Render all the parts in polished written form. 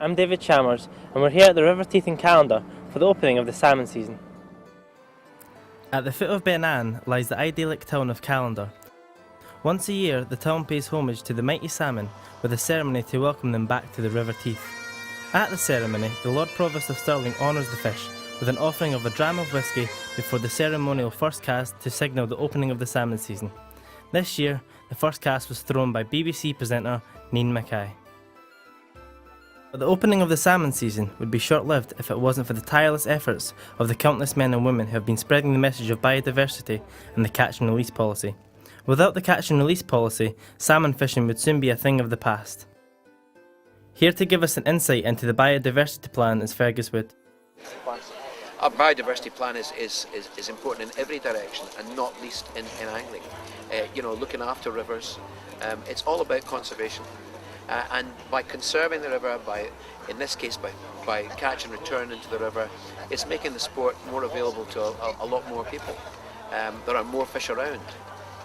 I'm David Chalmers, and we're here at the River Teith in Callander for the opening of the salmon season. At the foot of Ben Ann lies the idyllic town of Callander. Once a year, the town pays homage to the mighty salmon with a ceremony to welcome them back to the River Teith. At the ceremony, the Lord Provost of Stirling honours the fish with an offering of a dram of whisky before the ceremonial first cast to signal the opening of the salmon season. This year, the first cast was thrown by BBC presenter Neen Mackay. But the opening of the salmon season would be short-lived if it wasn't for the tireless efforts of the countless men and women who have been spreading the message of biodiversity and the catch and release policy. Without the catch and release policy, salmon fishing would soon be a thing of the past. Here to give us an insight into the biodiversity plan is Fergus Wood. Our biodiversity plan is important in every direction, and not least in angling. Looking after rivers, it's all about conservation. And by conserving the river, in this case by catch and return into the river, it's making the sport more available to a lot more people. There are more fish around.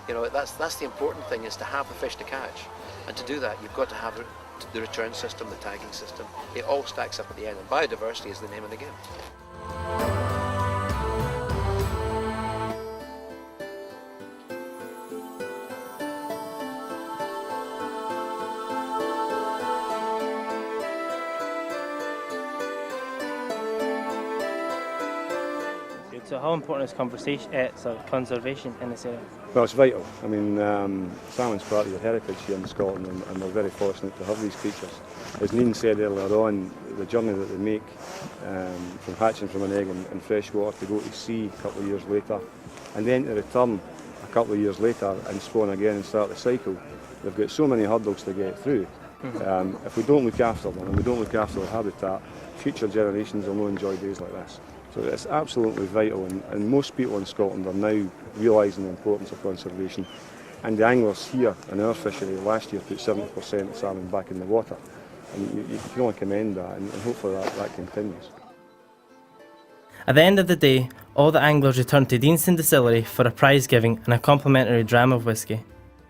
That's the important thing, is to have the fish to catch. And to do that, you've got to have the return system, the tagging system. It all stacks up at the end, and biodiversity is the name of the game. So how important is conservation in this area? Well, it's vital. I mean, salmon's part of your heritage here in Scotland, and we're very fortunate to have these creatures. As Neen said earlier on, the journey that they make from hatching from an egg in fresh water to go to sea a couple of years later, and then to return a couple of years later and spawn again and start the cycle, they've got so many hurdles to get through. If we don't look after them and we don't look after their habitat, future generations will not enjoy days like this. So it's absolutely vital, and most people in Scotland are now realising the importance of conservation. And the anglers here in our fishery last year put 70% of salmon back in the water. And you can only commend that, and hopefully that continues. At the end of the day, all the anglers returned to Deanston Distillery for a prize giving and a complimentary dram of whisky.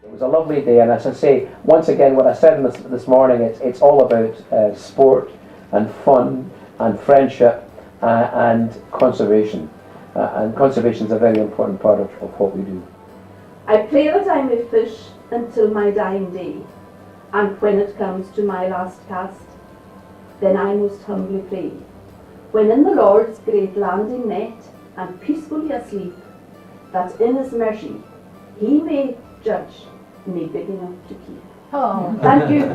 It was a lovely day, and as I say, once again, what I said this morning, it's all about sport and fun and friendship. And conservation. And conservation is a very important part of what we do. I pray that I may fish until my dying day, and when it comes to my last cast, then I most humbly pray, when in the Lord's great landing net and peacefully asleep, that in his mercy he may judge me big enough to keep. Oh. Thank you.